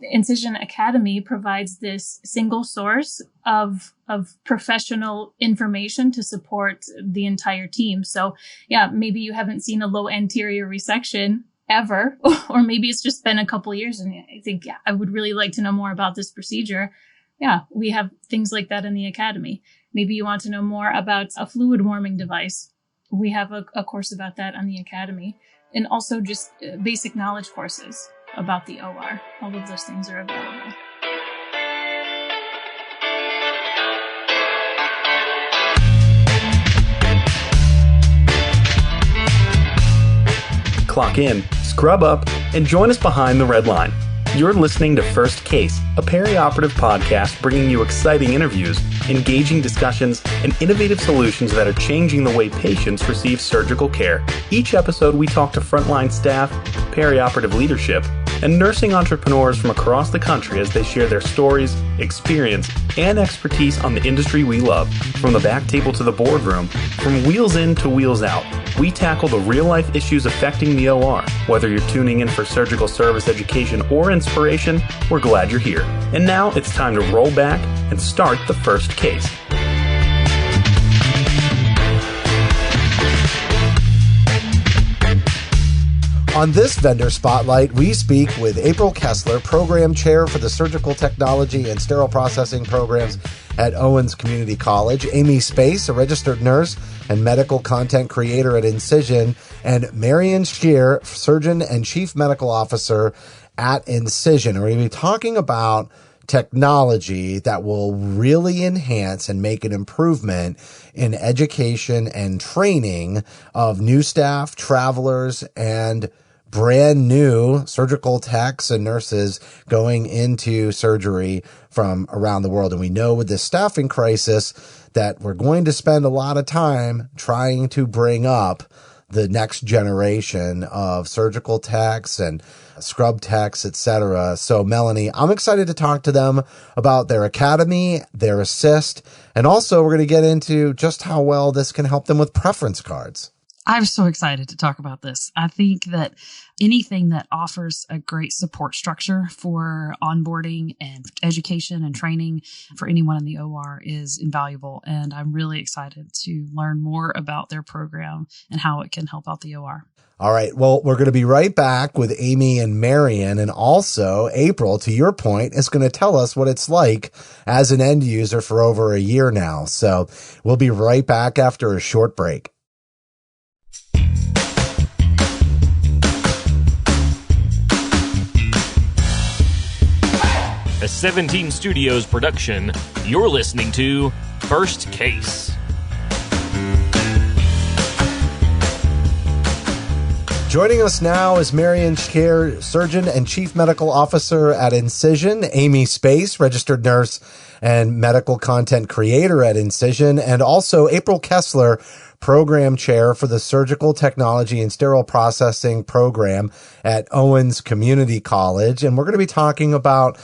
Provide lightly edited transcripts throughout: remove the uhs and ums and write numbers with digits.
Incision Academy provides this single source of professional information to support the entire team. So yeah, maybe you haven't seen a low anterior resection ever, or maybe it's just been a couple of years and I think, yeah, I would really like to know more about this procedure. Yeah, we have things like that in the academy. Maybe you want to know more about a fluid warming device. We have a course about that on the academy, and also just basic knowledge courses about the OR. All of those things are available. Clock in, scrub up, and join us behind the red line. You're listening to First Case, a perioperative podcast bringing you exciting interviews, engaging discussions, and innovative solutions that are changing the way patients receive surgical care. Each episode, we talk to frontline staff, perioperative leadership, and nursing entrepreneurs from across the country as they share their stories, experience, and expertise on the industry we love. From the back table to the boardroom, from wheels in to wheels out, we tackle the real-life issues affecting the OR. Whether you're tuning in for surgical service education or inspiration, we're glad you're here. And now it's time to roll back and start the first case. On this vendor spotlight, we speak with April Kessler, Program Chair for the Surgical Technology and Sterile Processing Programs at Owens Community College, Amy Space, a registered nurse and medical content creator at Incision, and Marion Scheer, Surgeon and Chief Medical Officer at Incision. We're going to be talking about technology that will really enhance and make an improvement in education and training of new staff, travelers, and brand new surgical techs and nurses going into surgery from around the world. And we know with this staffing crisis that we're going to spend a lot of time trying to bring up the next generation of surgical techs and scrub techs, etc. So Melanie, I'm excited to talk to them about their academy, their assist, and also we're going to get into just how well this can help them with preference cards. I'm so excited to talk about this. I think that anything that offers a great support structure for onboarding and education and training for anyone in the OR is invaluable. And I'm really excited to learn more about their program and how it can help out the OR. All right. Well, we're going to be right back with Amy and Marion, and also April, to your point, is going to tell us what it's like as an end user for over a year now. So we'll be right back after a short break. A 17 Studios production, you're listening to First Case. Joining us now is Marion Scheer, Surgeon and Chief Medical Officer at Incision, Amy Space, registered nurse and medical content creator at Incision, and also April Kessler, Program Chair for the Surgical Technology and Sterile Processing Program at Owens Community College. And we're going to be talking about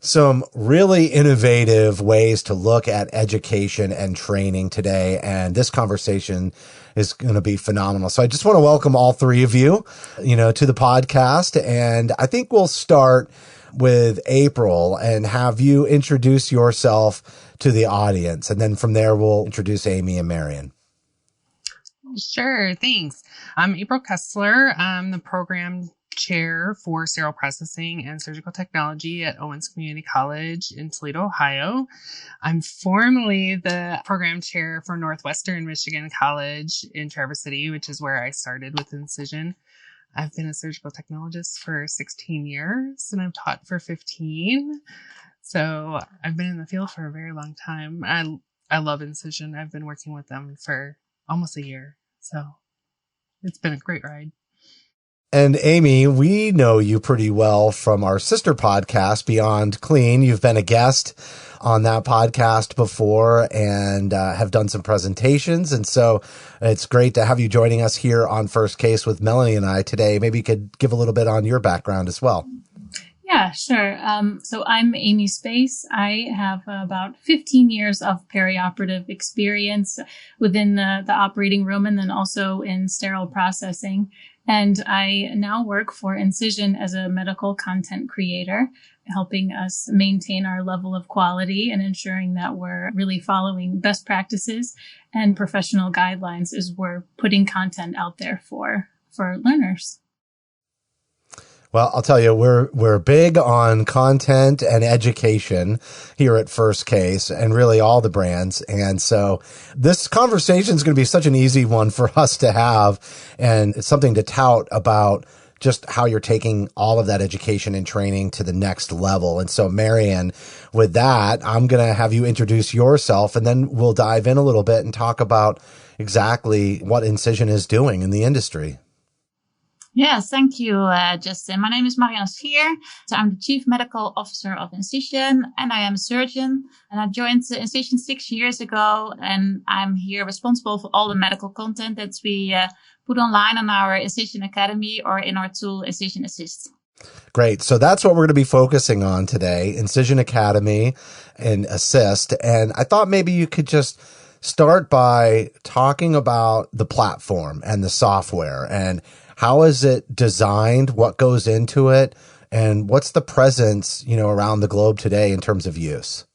some really innovative ways to look at education and training today. And this conversation is going to be phenomenal. So I just want to welcome all three of you, to the podcast. And I think we'll start with April and have you introduce yourself to the audience. And then from there, we'll introduce Amy and Marion. Sure. Thanks. I'm April Kessler. I'm the program chair for sterile processing and surgical technology at Owens Community College in Toledo, Ohio. I'm formerly the program chair for Northwestern Michigan College in Traverse City, which is where I started with Incision. I've been a surgical technologist for 16 years and I've taught for 15. So I've been in the field for a very long time. I love Incision. I've been working with them for almost a year. So it's been a great ride. And Amy, we know you pretty well from our sister podcast, Beyond Clean. You've been a guest on that podcast before and have done some presentations. And so it's great to have you joining us here on First Case with Melanie and I today. Maybe you could give a little bit on your background as well. Yeah, sure. So I'm Amy Space. I have about 15 years of perioperative experience within the operating room and then also in sterile processing. And I now work for Incision as a medical content creator. helping us maintain our level of quality and ensuring that we're really following best practices and professional guidelines as we're putting content out there for learners. Well, I'll tell you, we're big on content and education here at First Case and really all the brands. And so this conversation is going to be such an easy one for us to have. And it's something to tout about just how you're taking all of that education and training to the next level. And so, Marian, with that, I'm going to have you introduce yourself, and then we'll dive in a little bit and talk about exactly what Incision is doing in the industry. Yes, thank you, Justin. My name is Marianne Schier. So I'm the Chief Medical Officer of Incision, and I am a surgeon. And I joined Incision 6 years ago, and I'm here responsible for all the medical content that we put online on our Incision Academy or in our tool, Incision Assist. Great. So that's what we're going to be focusing on today, Incision Academy and Assist. And I thought maybe you could just start by talking about the platform and the software and how is it designed, what goes into it, and what's the presence, around the globe today in terms of use?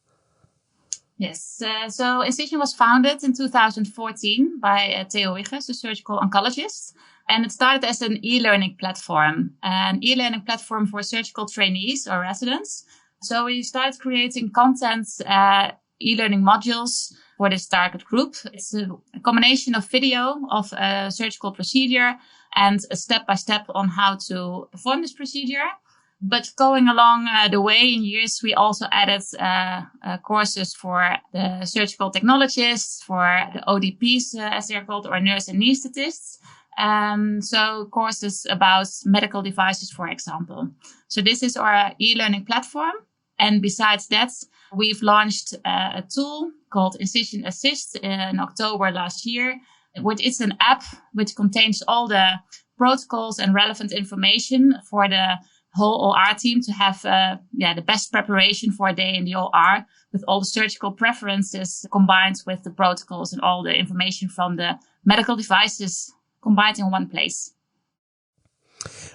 Yes. So Incision was founded in 2014 by Theo Wigges, a surgical oncologist. And it started as an e-learning platform, for surgical trainees or residents. So we started creating content, e-learning modules for this target group. It's a combination of video of a surgical procedure and a step-by-step on how to perform this procedure. But going along the way in years, we also added courses for the surgical technologists, for the ODPs, as they're called, or nurse anesthetists. So courses about medical devices, for example. So this is our e-learning platform. And besides that, we've launched a tool called Incision Assist in October last year, which is an app which contains all the protocols and relevant information for the whole OR team to have the best preparation for a day in the OR with all the surgical preferences combined with the protocols and all the information from the medical devices combined in one place.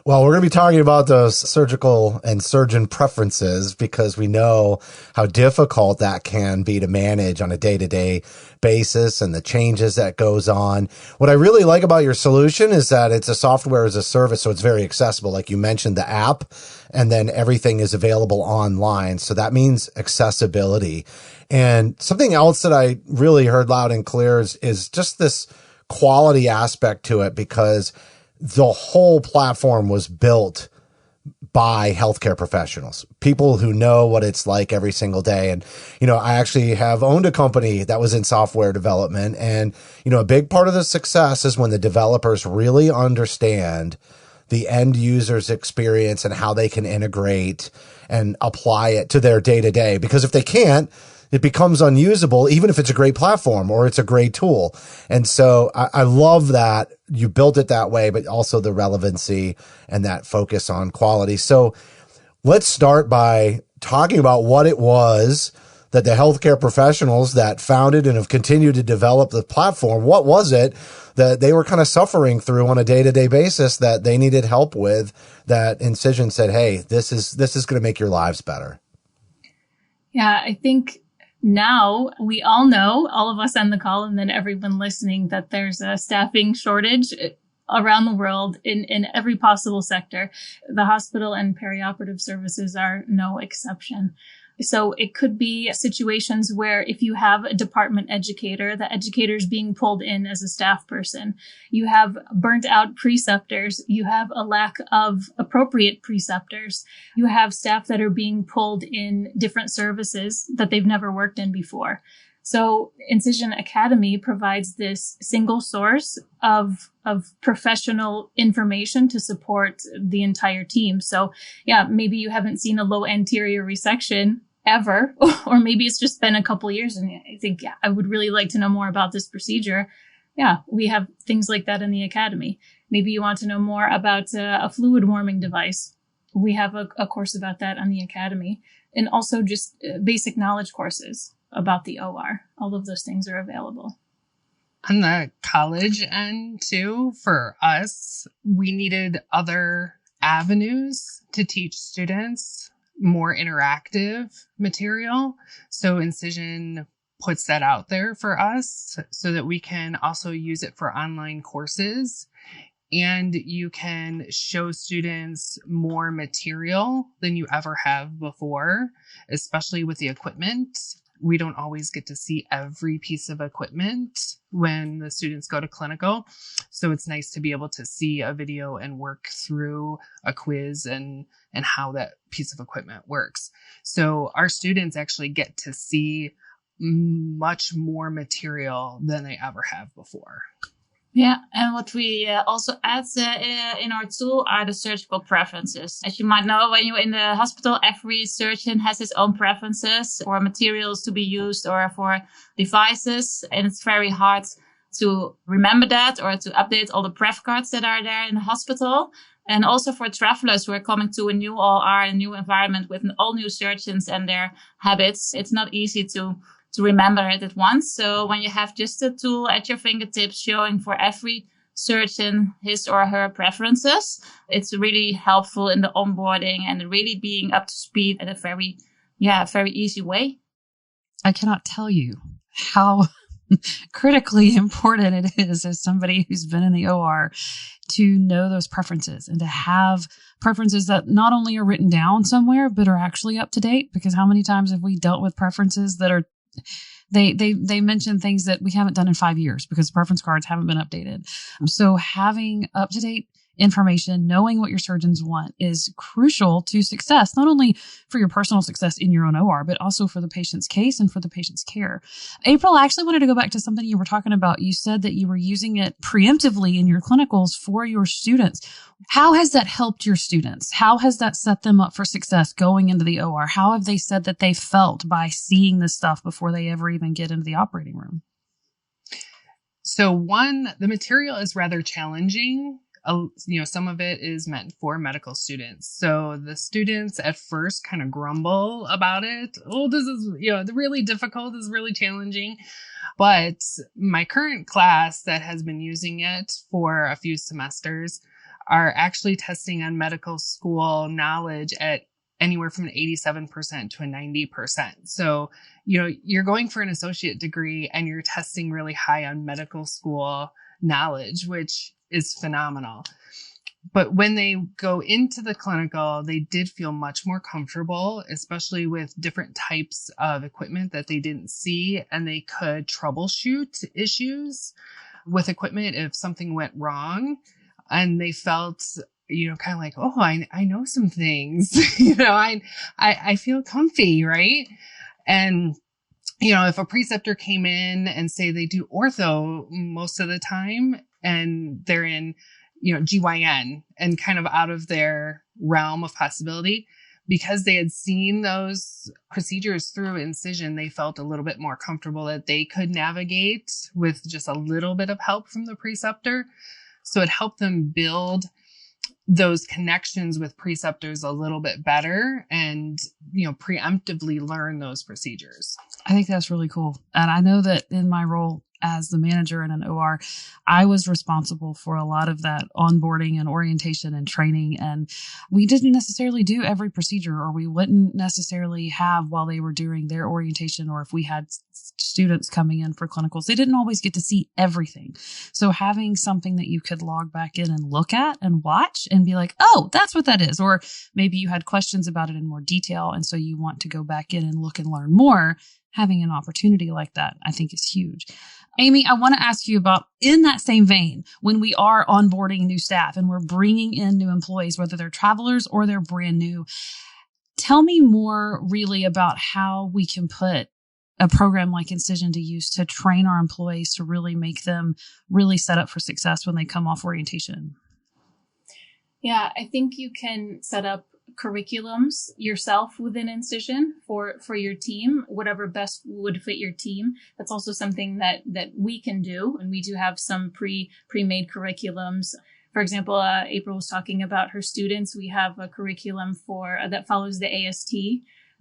Well, we're going to be talking about those surgical and surgeon preferences because we know how difficult that can be to manage on a day-to-day basis and the changes that goes on. What I really like about your solution is that it's a software as a service, so it's very accessible. Like you mentioned, the app, and then everything is available online. So that means accessibility. And something else that I really heard loud and clear is just this quality aspect to it, because the whole platform was built by healthcare professionals, people who know what it's like every single day. And, I actually have owned a company that was in software development. And, a big part of the success is when the developers really understand the end user's experience and how they can integrate and apply it to their day to day. Because if they can't, it becomes unusable, even if it's a great platform or it's a great tool. And so I love that you built it that way, but also the relevancy and that focus on quality. So let's start by talking about what it was that the healthcare professionals that founded and have continued to develop the platform, what was it that they were kind of suffering through on a day-to-day basis that they needed help with, that Incision said, hey, this is going to make your lives better? Yeah, I think now we all know, all of us on the call and then everyone listening, that there's a staffing shortage around the world in every possible sector. The hospital and perioperative services are no exception. So it could be situations where if you have a department educator, the educator is being pulled in as a staff person. You have burnt out preceptors. You have a lack of appropriate preceptors. You have staff that are being pulled in different services that they've never worked in before. So Incision Academy provides this single source of professional information to support the entire team. So yeah, maybe you haven't seen a low anterior resection ever, or maybe it's just been a couple years and I think, yeah, I would really like to know more about this procedure. Yeah, we have things like that in the Academy. Maybe you want to know more about a fluid warming device. We have a course about that on the Academy, and also just basic knowledge courses about the OR. All of those things are available. On the college end too, for us, we needed other avenues to teach students more interactive material. So Incision puts that out there for us so that we can also use it for online courses. And you can show students more material than you ever have before, especially with the equipment. We don't always get to see every piece of equipment when the students go to clinical. So it's nice to be able to see a video and work through a quiz and how that piece of equipment works. So our students actually get to see much more material than they ever have before. Yeah, and what we also add in our tool are the surgical preferences. As you might know, when you're in the hospital, every surgeon has his own preferences for materials to be used or for devices, and it's very hard to remember that or to update all the pref cards that are there in the hospital. And also for travelers who are coming to a new OR, a new environment with all new surgeons and their habits, it's not easy to remember it at once. So when you have just a tool at your fingertips showing for every surgeon his or her preferences, it's really helpful in the onboarding and really being up to speed at a very easy way. I cannot tell you how critically important it is as somebody who's been in the OR to know those preferences and to have preferences that not only are written down somewhere, but are actually up to date. Because how many times have we dealt with preferences that are they mention things that we haven't done in 5 years because the preference cards haven't been updated. So having up-to-date information, knowing what your surgeons want is crucial to success, not only for your personal success in your own OR, but also for the patient's case and for the patient's care. April, I actually wanted to go back to something you were talking about. You said that you were using it preemptively in your clinicals for your students. How has that helped your students? How has that set them up for success going into the OR? How have they said that they felt by seeing this stuff before they ever even get into the operating room? So the material is rather challenging. Some of it is meant for medical students. So the students at first kind of grumble about it. Oh, this is, really difficult. This is really challenging. But my current class that has been using it for a few semesters are actually testing on medical school knowledge at anywhere from an 87% to a 90%. So, you're going for an associate degree and you're testing really high on medical school knowledge, which is phenomenal. But when they go into the clinical, they did feel much more comfortable, especially with different types of equipment that they didn't see, and they could troubleshoot issues with equipment if something went wrong. And they felt, kind of like, oh, I know some things, I feel comfy, right? And if a preceptor came in and say they do ortho most of the time and they're in, GYN and kind of out of their realm of possibility, because they had seen those procedures through Incision, they felt a little bit more comfortable that they could navigate with just a little bit of help from the preceptor. So it helped them build those connections with preceptors a little bit better and, preemptively learn those procedures. I think that's really cool. And I know that in my role as the manager in an OR, I was responsible for a lot of that onboarding and orientation and training. And we didn't necessarily do every procedure, or we wouldn't necessarily have while they were doing their orientation, or if we had students coming in for clinicals, they didn't always get to see everything. So having something that you could log back in and look at and watch and be like, oh, that's what that is. Or maybe you had questions about it in more detail, and so you want to go back in and look and learn more. Having an opportunity like that, I think, is huge. Amy, I want to ask you about, in that same vein, when we are onboarding new staff and we're bringing in new employees, whether they're travelers or they're brand new, tell me more really about how we can put a program like Incision to use to train our employees to really make them really set up for success when they come off orientation. Yeah, I think you can set up curriculums yourself within Incision for your team, whatever best would fit your team. That's also something that we can do. And we do have some pre-made curriculums. For example, April was talking about her students. We have a curriculum that follows the AST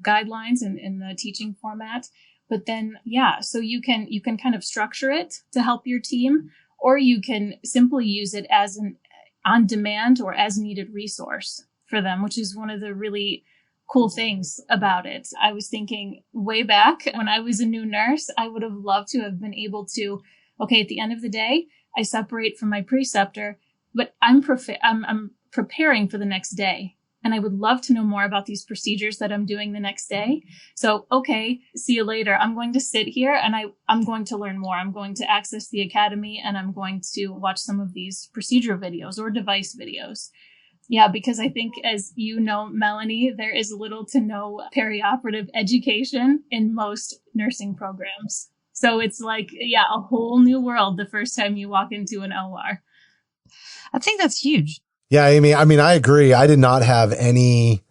guidelines in the teaching format. But then, so you can kind of structure it to help your team, or you can simply use it as an on-demand or as-needed resource for them, which is one of the really cool things about it. I was thinking way back when I was a new nurse, I would have loved to have been able to, okay, at the end of the day, I separate from my preceptor, but I'm preparing for the next day. And I would love to know more about these procedures that I'm doing the next day. So, okay, see you later. I'm going to sit here and I'm going to learn more. I'm going to access the academy and I'm going to watch some of these procedure videos or device videos. Yeah, because I think, as you know, Melanie, there is little to no perioperative education in most nursing programs. So it's like, yeah, a whole new world the first time you walk into an OR. I think that's huge. Yeah, Amy, I mean, I agree. I did not have any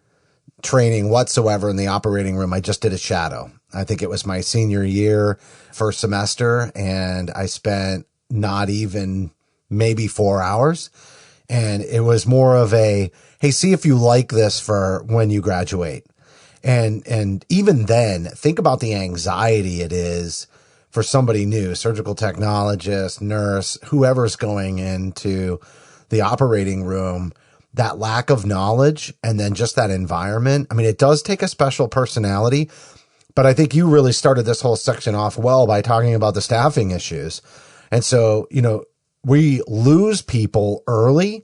training whatsoever in the operating room. I just did a shadow. I think it was my senior year, first semester, and I spent not even maybe 4 hours. And it was more of a, hey, see if you like this for when you graduate. And even then, think about the anxiety it is for somebody new, surgical technologist, nurse, whoever's going into the operating room, that lack of knowledge and then just that environment. I mean, it does take a special personality, but I think you really started this whole section off well by talking about the staffing issues. And so, we lose people early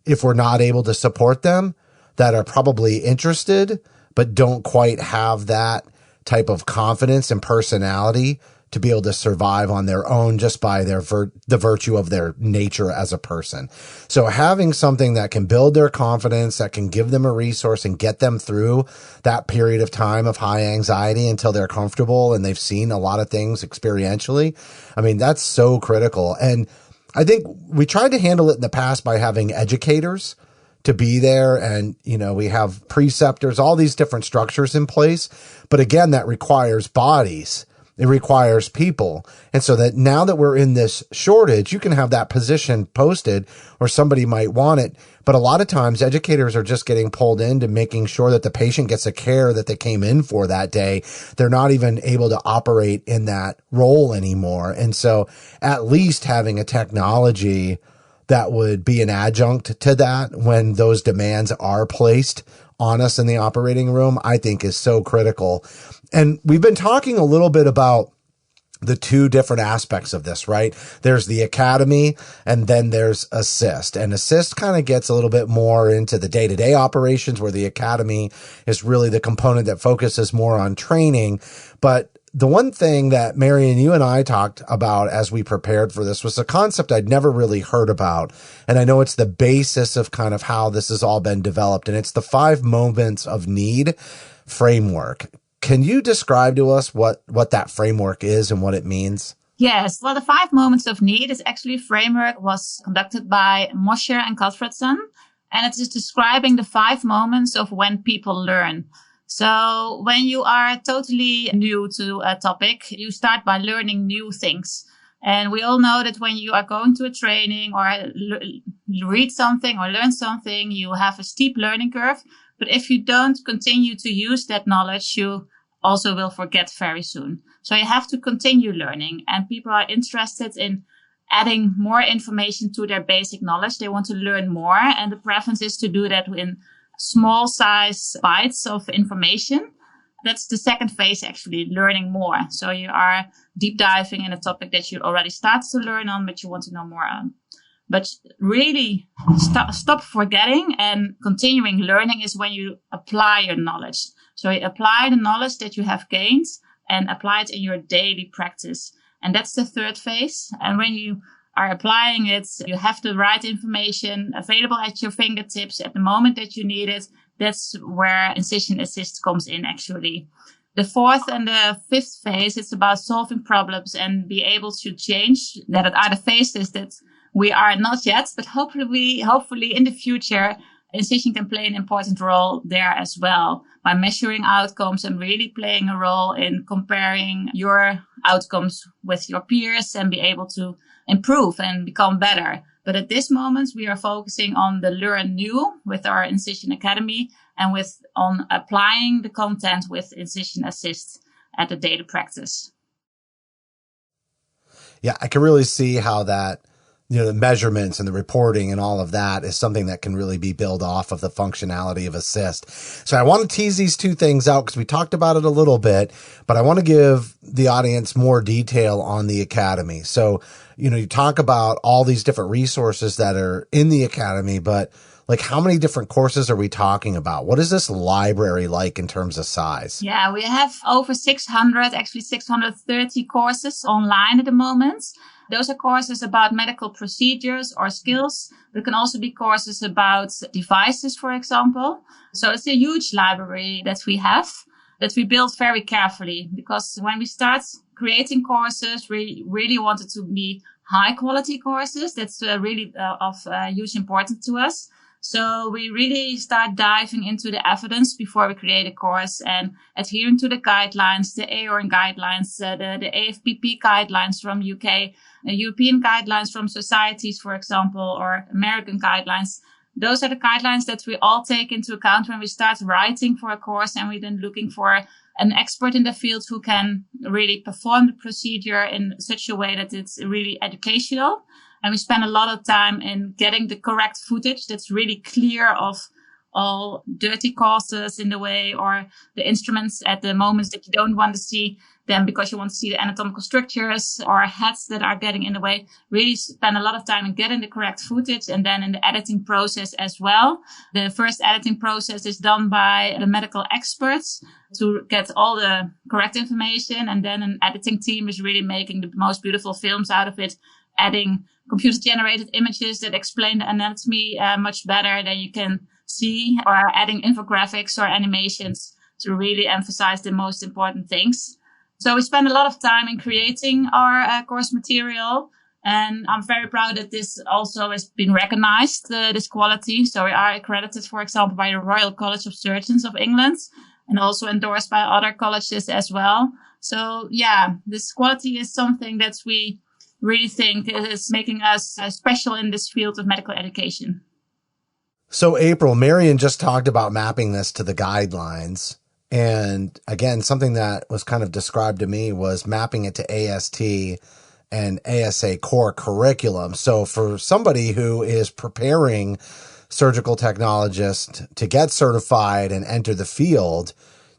if we're not able to support them that are probably interested, but don't quite have that type of confidence and personality to be able to survive on their own just by the virtue of their nature as a person. So having something that can build their confidence, that can give them a resource and get them through that period of time of high anxiety until they're comfortable and they've seen a lot of things experientially. I mean, that's so critical. And I think we tried to handle it in the past by having educators to be there. And, we have preceptors, all these different structures in place. But again, that requires bodies. It requires people. And so that now that we're in this shortage, you can have that position posted or somebody might want it. But a lot of times educators are just getting pulled into making sure that the patient gets the care that they came in for that day. They're not even able to operate in that role anymore. And so at least having a technology that would be an adjunct to that when those demands are placed on us in the operating room, I think is so critical. And we've been talking a little bit about the two different aspects of this, right? There's the academy and then there's assist. And assist kind of gets a little bit more into the day-to-day operations, where the academy is really the component that focuses more on training. But the one thing that Marion, you and I talked about as we prepared for this was a concept I'd never really heard about. And I know it's the basis of kind of how this has all been developed. And it's the 5 moments of need framework. Can you describe to us what that framework is and what it means? Yes. Well, the 5 moments of need is actually a framework was conducted by Mosher and Cuthbertson. And it is describing the 5 moments of when people learn. So when you are totally new to a topic, you start by learning new things. And we all know that when you are going to a training or read something or learn something, you have a steep learning curve. But if you don't continue to use that knowledge, you also will forget very soon. So you have to continue learning, and people are interested in adding more information to their basic knowledge. They want to learn more, and the preference is to do that in small size bites of information. That's the second phase, actually, learning more. So you are deep diving in a topic that you already started to learn on, but you want to know more on. But really stop forgetting and continuing learning is when you apply your knowledge. So you apply the knowledge that you have gained and apply it in your daily practice. And that's the third phase. And when you are applying it, you have the right information available at your fingertips at the moment that you need it. That's where Incision Assist comes in, actually. The fourth and the fifth phase, it's about solving problems and be able to change. That are the phases that we are not yet, but hopefully in the future, Incision can play an important role there as well by measuring outcomes and really playing a role in comparing your outcomes with your peers and be able to improve and become better. But at this moment, we are focusing on the learn new with our Incision Academy and on applying the content with Incision Assist at the daily practice. Yeah, I can really see how that the measurements and the reporting and all of that is something that can really be built off of the functionality of Assist. So I want to tease these two things out because we talked about it a little bit, but I want to give the audience more detail on the Academy. So, you talk about all these different resources that are in the Academy, but like how many different courses are we talking about? What is this library like in terms of size? Yeah, we have over 600, actually 630 courses online at the moment. Those are courses about medical procedures or skills. There can also be courses about devices, for example. So it's a huge library that we have that we built very carefully, because when we start creating courses, we really want it to be high quality courses. That's really of huge importance to us. So we really start diving into the evidence before we create a course and adhering to the guidelines, the AORN guidelines, the AFPP guidelines from UK, European guidelines from societies, for example, or American guidelines. Those are the guidelines that we all take into account when we start writing for a course, and we're then looking for an expert in the field who can really perform the procedure in such a way that it's really educational. And we spend a lot of time in getting the correct footage that's really clear of all dirty causes in the way, or the instruments at the moments that you don't want to see them because you want to see the anatomical structures or heads that are getting in the way. Really spend a lot of time in getting the correct footage, and then in the editing process as well. The first editing process is done by the medical experts to get all the correct information. And then an editing team is really making the most beautiful films out of it, adding computer-generated images that explain the anatomy much better than you can see, or adding infographics or animations to really emphasize the most important things. So we spend a lot of time in creating our course material, and I'm very proud that this also has been recognized, this quality. So we are accredited, for example, by the Royal College of Surgeons of England, and also endorsed by other colleges as well. So yeah, this quality is something that we really think is making us special in this field of medical education. So April, Marion just talked about mapping this to the guidelines. And again, something that was kind of described to me was mapping it to AST and ASA core curriculum. So for somebody who is preparing surgical technologists to get certified and enter the field,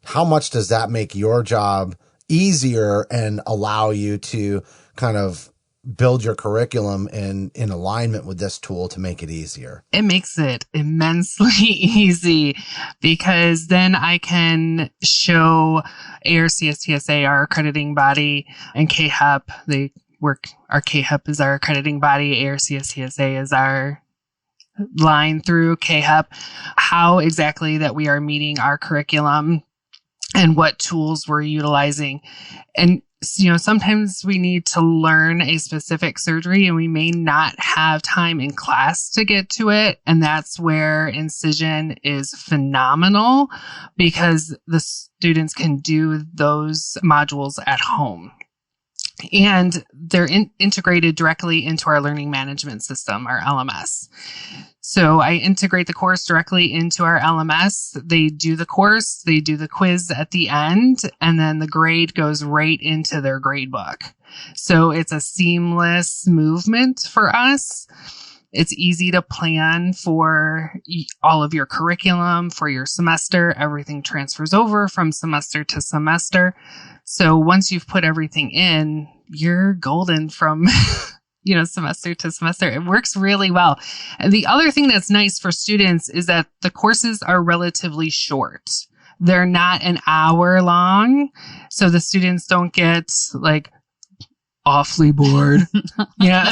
how much does that make your job easier and allow you to kind of build your curriculum in alignment with this tool to make it easier? It makes it immensely easy, because then I can show ARCSTSA, our accrediting body, and KHEP. Our KHEP is our accrediting body. ARCSTSA is our line through KHEP, how exactly that we are meeting our curriculum and what tools we're utilizing. And sometimes we need to learn a specific surgery and we may not have time in class to get to it. And that's where Incision is phenomenal, because the students can do those modules at home. And they're integrated directly into our learning management system, our LMS. So I integrate the course directly into our LMS. They do the course, they do the quiz at the end, and then the grade goes right into their grade book. So it's a seamless movement for us. It's easy to plan for all of your curriculum for your semester. Everything transfers over from semester to semester. So once you've put everything in, you're golden from semester to semester. It works really well. And the other thing that's nice for students is that the courses are relatively short. They're not an hour long. So the students don't get awfully bored. Yeah.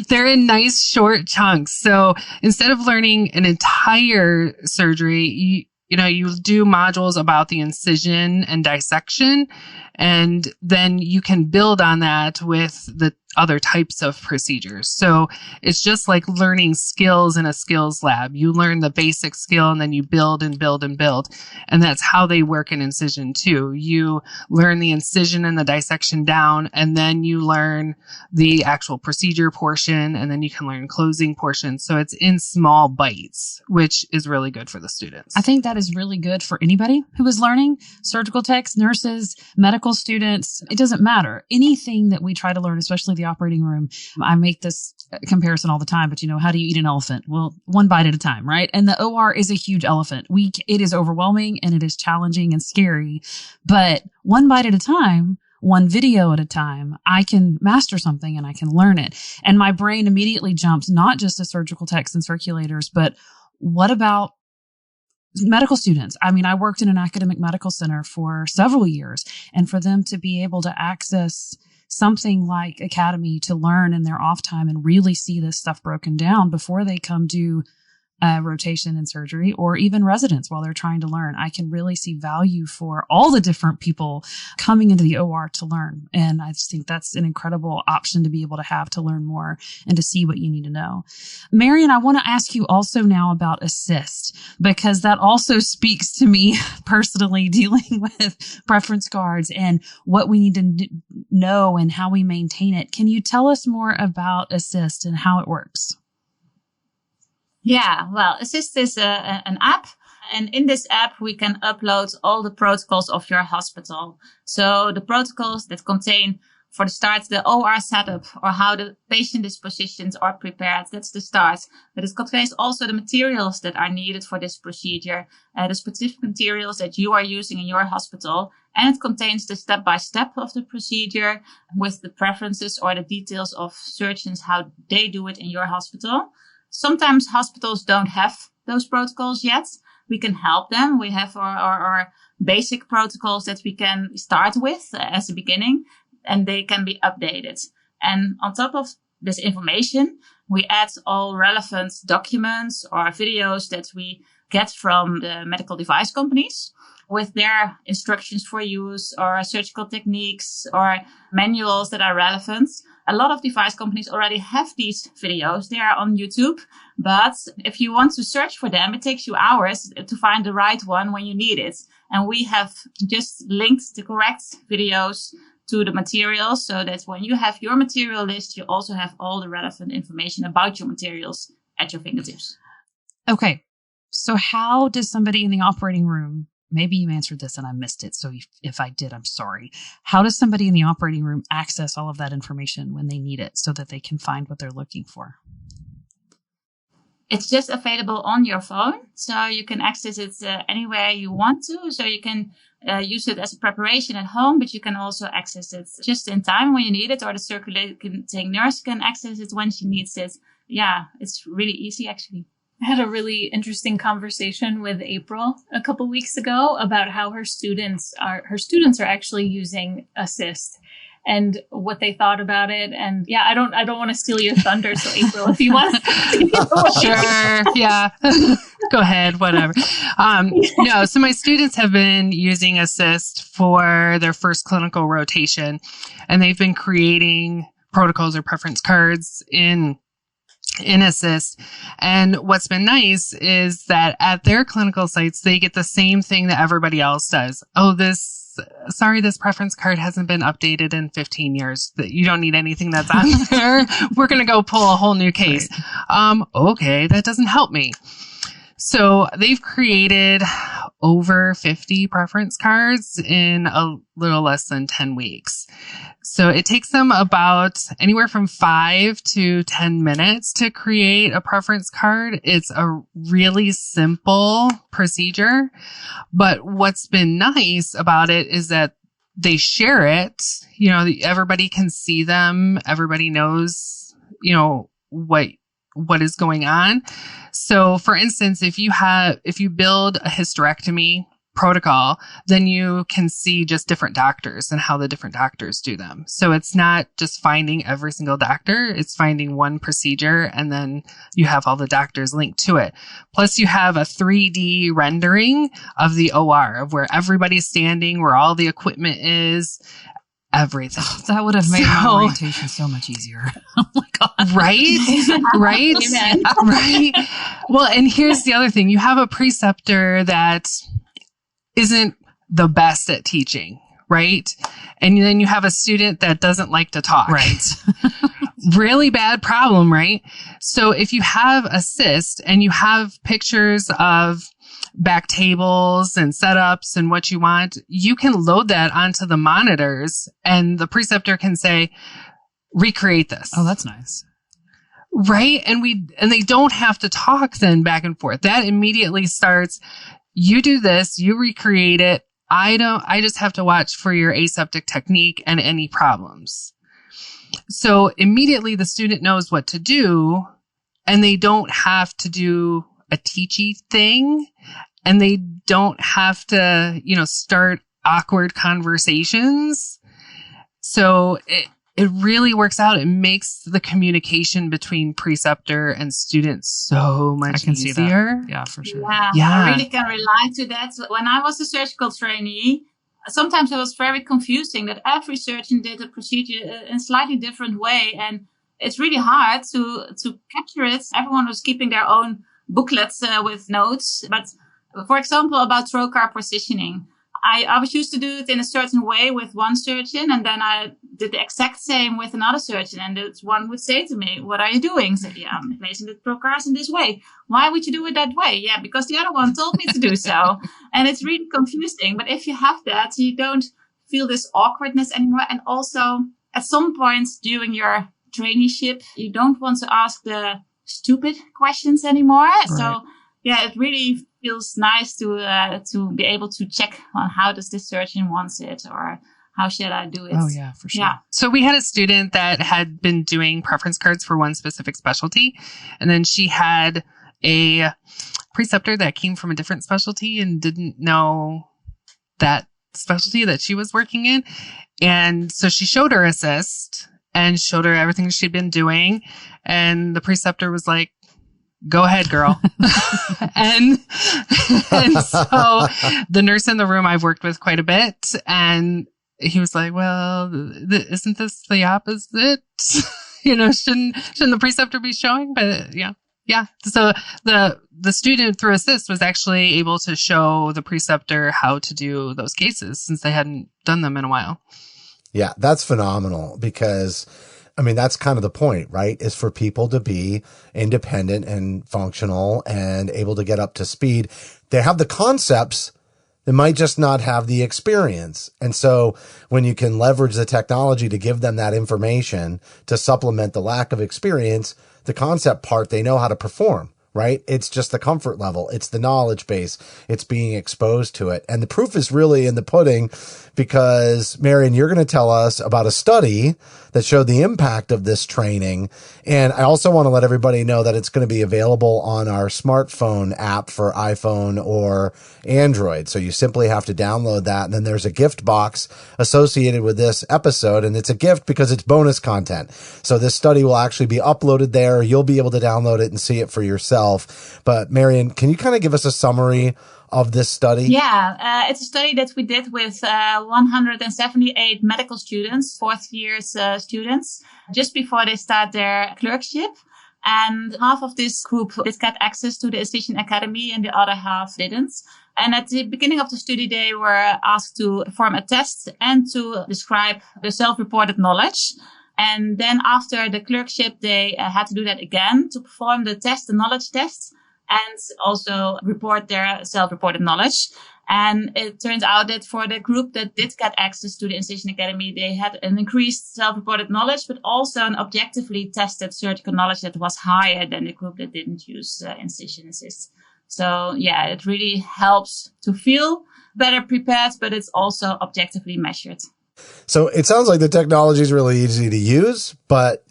They're in nice short chunks. So instead of learning an entire surgery, you do modules about the incision and dissection, and then you can build on that with the other types of procedures. So it's just like learning skills in a skills lab. You learn the basic skill and then you build and build and build. And that's how they work in Incision too. You learn the incision and the dissection down, and then you learn the actual procedure portion, and then you can learn closing portion. So it's in small bites, which is really good for the students. I think that is really good for anybody who is learning, surgical techs, nurses, medical students. It doesn't matter. Anything that we try to learn, especially the operating room. I make this comparison all the time, but how do you eat an elephant? Well, one bite at a time, right? And the OR is a huge elephant. It is overwhelming and it is challenging and scary, but one bite at a time, one video at a time, I can master something and I can learn it. And my brain immediately jumps not just to surgical techs and circulators, but what about medical students? I mean, I worked in an academic medical center for several years, and for them to be able to access something like Academy to learn in their off time and really see this stuff broken down before they come do rotation in surgery, or even residents while they're trying to learn, I can really see value for all the different people coming into the OR to learn. And I just think that's an incredible option to be able to have to learn more and to see what you need to know. Marion, I want to ask you also now about Assist, because that also speaks to me personally, dealing with preference cards and what we need to know and how we maintain it. Can you tell us more about Assist and how it works? Yeah, well, Assist is an app. And in this app, we can upload all the protocols of your hospital. So the protocols that contain, for the start, the OR setup or how the patient dispositions are prepared. That's the start. But it contains also the materials that are needed for this procedure, the specific materials that you are using in your hospital. And it contains the step-by-step of the procedure with the preferences or the details of surgeons, how they do it in your hospital. Sometimes hospitals don't have those protocols yet. We can help them. We have our basic protocols that we can start with as a beginning, and they can be updated. And on top of this information, we add all relevant documents or videos that we get from the medical device companies with their instructions for use or surgical techniques or manuals that are relevant. A lot of device companies already have these videos. They are on YouTube, but if you want to search for them, it takes you hours to find the right one when you need it. And we have just linked the correct videos to the materials so that when you have your material list, you also have all the relevant information about your materials at your fingertips. Okay. So how does somebody in the operating room, maybe you answered this and I missed it, so if I did, I'm sorry. How does somebody in the operating room access all of that information when they need it so that they can find what they're looking for? It's just available on your phone, so you can access it anywhere you want to. So you can use it as a preparation at home, but you can also access it just in time when you need it, or the circulating nurse can access it when she needs it. Yeah, it's really easy, actually. I had a really interesting conversation with April a couple weeks ago about how her students are actually using Assist and what they thought about it. And yeah, I don't want to steal your thunder. So April, if you want to. Sure. Yeah. Go ahead. Whatever. No, so my students have been using Assist for their first clinical rotation, and they've been creating protocols or preference cards in Assist. And what's been nice is that at their clinical sites, they get the same thing that everybody else does. Oh, this preference card hasn't been updated in 15 years. You don't need anything that's on there. We're going to go pull a whole new case. Okay, that doesn't help me. So they've created over 50 preference cards in a little less than 10 weeks. So it takes them about anywhere from 5 to 10 minutes to create a preference card. It's a really simple procedure, but what's been nice about it is that they share it. You know, everybody can see them. Everybody knows, you know, what is going on. So for instance, if you build a hysterectomy protocol, then you can see just different doctors and how the different doctors do them. So it's not just finding every single doctor, it's finding one procedure, and then you have all the doctors linked to it. Plus you have a 3D rendering of the OR, of where everybody's standing, where all the equipment is, everything. That would have made my orientation so much easier. Oh my God. Right? Right? Right. Well, and here's the other thing. You have a preceptor that isn't the best at teaching, right? And then you have a student that doesn't like to talk. Right. Really bad problem, right? So if you have Assist and you have pictures of back tables and setups and what you want, you can load that onto the monitors, and the preceptor can say, recreate this. Oh, that's nice. Right. And they don't have to talk then back and forth. That immediately starts, you do this, you recreate it. I just have to watch for your aseptic technique and any problems. So immediately the student knows what to do, and they don't have to do a teachy thing, and they don't have to, start awkward conversations. So it really works out. It makes the communication between preceptor and student so much easier. See that. Yeah, for sure. Yeah, I really can relate to that. When I was a surgical trainee, sometimes it was very confusing that every surgeon did a procedure in a slightly different way. And it's really hard to capture it. Everyone was keeping their own booklets with notes. But for example, about trocar positioning, I was used to do it in a certain way with one surgeon, and then I did the exact same with another surgeon. And this one would say to me, "What are you doing?" I said, "Yeah, I'm placing the trocars in this way." "Why would you do it that way?" "Yeah, because the other one told me to do so." And it's really confusing. But if you have that, you don't feel this awkwardness anymore. And also, at some point during your traineeship, you don't want to ask the stupid questions anymore. Right. So, yeah, it really feels nice to be able to check on how does this surgeon wants it, or how should I do it? Oh, yeah, for sure. Yeah. So we had a student that had been doing preference cards for one specific specialty, and then she had a preceptor that came from a different specialty and didn't know that specialty that she was working in. And so she showed her assist and showed her everything she'd been doing. And the preceptor was like, "Go ahead, girl." and so the nurse in the room I've worked with quite a bit, and he was like, "Well, isn't this the opposite? Shouldn't the preceptor be showing?" But yeah. So the student through Assist was actually able to show the preceptor how to do those cases since they hadn't done them in a while. Yeah, that's phenomenal because that's kind of the point, right? Is for people to be independent and functional and able to get up to speed. They have the concepts, they might just not have the experience. And so when you can leverage the technology to give them that information to supplement the lack of experience, the concept part, they know how to perform, right? It's just the comfort level. It's the knowledge base. It's being exposed to it. And the proof is really in the pudding because, Marion, you're going to tell us about a study that showed the impact of this training. And I also want to let everybody know that it's going to be available on our smartphone app for iPhone or Android. So you simply have to download that. And then there's a gift box associated with this episode. And it's a gift because it's bonus content. So this study will actually be uploaded there. You'll be able to download it and see it for yourself. But Marion, can you kind of give us a summary of this study? Yeah, it's a study that we did with 178 medical students, fourth year's students, just before they start their clerkship. And half of this group did get access to the Incision Academy and the other half didn't. And at the beginning of the study, they were asked to perform a test and to describe the self-reported knowledge. And then after the clerkship, they had to do that again to perform the test, the knowledge test, and also report their self-reported knowledge. And it turns out that for the group that did get access to the Incision Academy, they had an increased self-reported knowledge, but also an objectively tested surgical knowledge that was higher than the group that didn't use Incision Assist. So yeah, it really helps to feel better prepared, but it's also objectively measured. So it sounds like the technology is really easy to use, but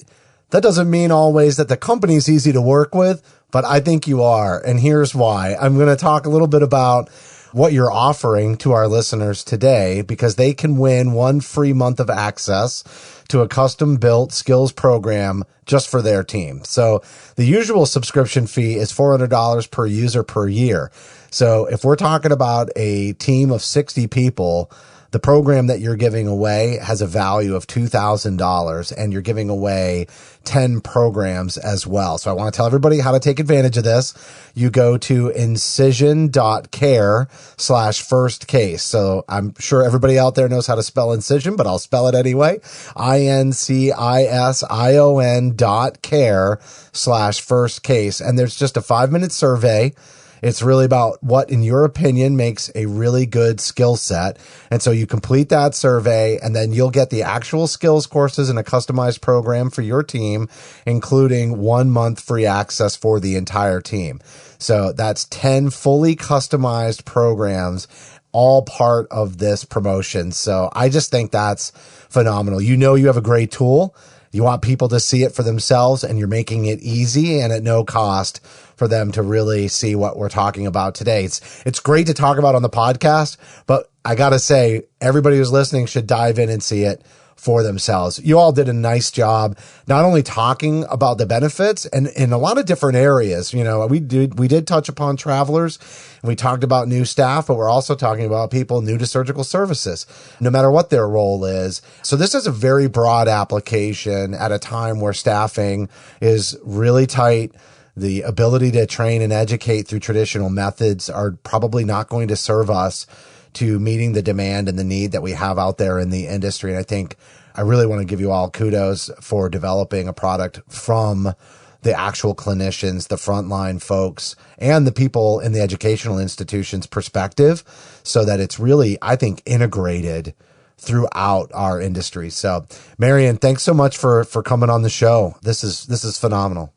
that doesn't mean always that the company's easy to work with. But I think you are. And here's why. I'm going to talk a little bit about what you're offering to our listeners today, because they can win 1 free month of access to a custom built skills program just for their team. So the usual subscription fee is $400 per user per year. So if we're talking about a team of 60 people, the program that you're giving away has a value of $2,000, and you're giving away 10 programs as well. So I want to tell everybody how to take advantage of this. You go to incision.care/first-case. So I'm sure everybody out there knows how to spell Incision, but I'll spell it anyway. INCISION.care/first-case. And there's just a 5-minute survey. It's really about what, in your opinion, makes a really good skill set. And so you complete that survey, and then you'll get the actual skills courses and a customized program for your team, including 1 month free access for the entire team. So that's 10 fully customized programs, all part of this promotion. So I just think that's phenomenal. You know, you have a great tool. You want people to see it for themselves, and you're making it easy and at no cost for them to really see what we're talking about today. It's great to talk about on the podcast, but I got to say, everybody who's listening should dive in and see it for themselves. You all did a nice job, not only talking about the benefits and in a lot of different areas. You know, we did touch upon travelers, and we talked about new staff, but we're also talking about people new to surgical services, no matter what their role is. So this is a very broad application at a time where staffing is really tight. The ability to train and educate through traditional methods are probably not going to serve us to meeting the demand and the need that we have out there in the industry. And I think I really want to give you all kudos for developing a product from the actual clinicians, the frontline folks, and the people in the educational institutions perspective, so that it's really, I think, integrated throughout our industry. So Marian, thanks so much for coming on the show. This is phenomenal.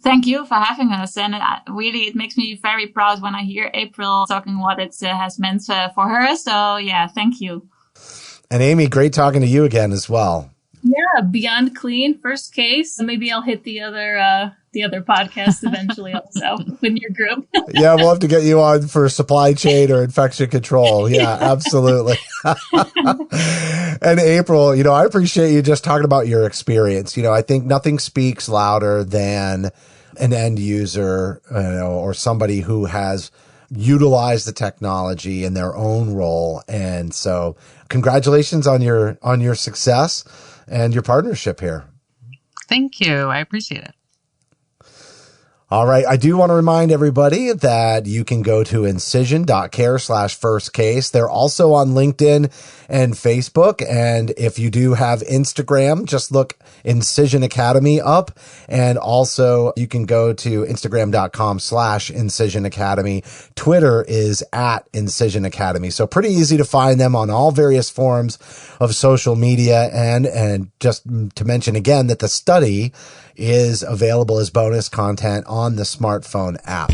Thank you for having us. And really, it makes me very proud when I hear April talking what it has meant for her. So yeah, thank you. And Amy, great talking to you again as well. Yeah, Beyond Clean, first case. Maybe I'll hit the other podcast eventually also in your group. Yeah, we'll have to get you on for supply chain or infection control. Yeah, absolutely. And April, you know, I appreciate you just talking about your experience. You know, I think nothing speaks louder than an end user, you know, or somebody who has utilized the technology in their own role. And so congratulations on your success and your partnership here. Thank you. I appreciate it. All right. I do want to remind everybody that you can go to incision.care/firstcase. They're also on LinkedIn and Facebook. And if you do have Instagram, just look Incision Academy up. And also you can go to Instagram.com/Incision Academy. Twitter is @Incision Academy. So pretty easy to find them on all various forms of social media. And just to mention again that the study is available as bonus content on the smartphone app.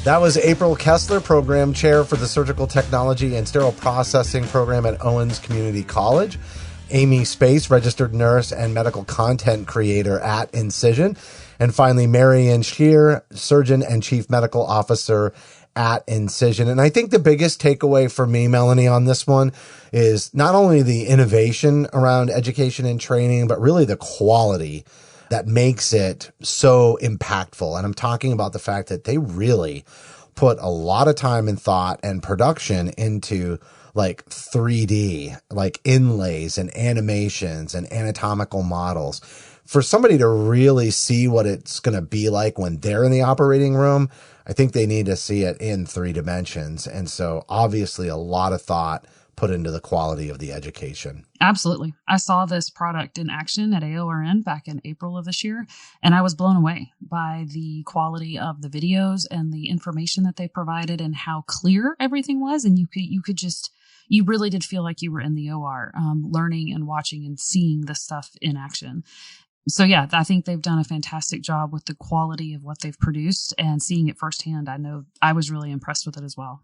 That was April Kessler, Program Chair for the Surgical Technology and Sterile Processing Program at Owens Community College. Amy Space, Registered Nurse and Medical Content Creator at Incision. And finally, Marian Scheer, Surgeon and Chief Medical Officer at Incision. And I think the biggest takeaway for me, Melanie, on this one is not only the innovation around education and training, but really the quality that makes it so impactful. And I'm talking about the fact that they really put a lot of time and thought and production into like 3D, like inlays and animations and anatomical models. For somebody to really see what it's going to be like when they're in the operating room, I think they need to see it in 3 dimensions. And so obviously a lot of thought put into the quality of the education. Absolutely. I saw this product in action at AORN back in April of this year, and I was blown away by the quality of the videos and the information that they provided and how clear everything was. And you really did feel like you were in the OR, learning and watching and seeing this stuff in action. So yeah, I think they've done a fantastic job with the quality of what they've produced, and seeing it firsthand, I know I was really impressed with it as well.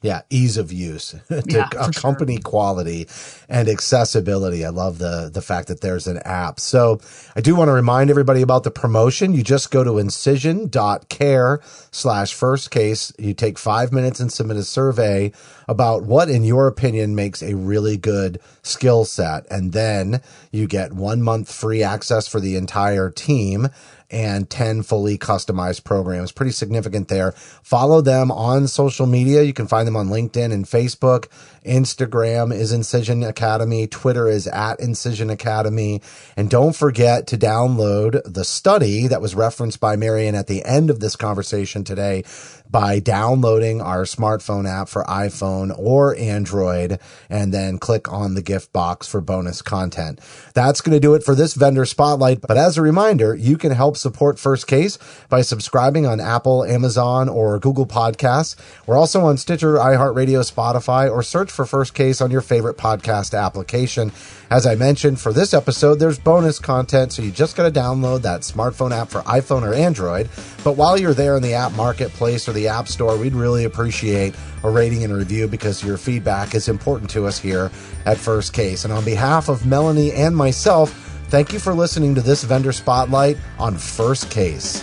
Yeah, ease of use to accompany quality and accessibility. I love the fact that there's an app. So I do want to remind everybody about the promotion. You just go to incision.care/firstcase. You take 5 minutes and submit a survey about what, in your opinion, makes a really good skill set. And then you get 1 month free access for the entire team and 10 fully customized programs. Pretty significant there. Follow them on social media. You can find them on LinkedIn and Facebook. Instagram is Incision Academy. Twitter is @Incision Academy. And don't forget to download the study that was referenced by Marian at the end of this conversation today by downloading our smartphone app for iPhone or Android, and then click on the gift box for bonus content. That's going to do it for this vendor spotlight. But as a reminder, you can help support First Case by subscribing on Apple, Amazon, or Google Podcasts. We're also on Stitcher, iHeartRadio, Spotify, or search for First Case on your favorite podcast application. As I mentioned, for this episode, there's bonus content, so you just got to download that smartphone app for iPhone or Android. But while you're there in the app marketplace or the app store, we'd really appreciate a rating and review because your feedback is important to us here at First Case. And on behalf of Melanie and myself, thank you for listening to this Vendor Spotlight on First Case.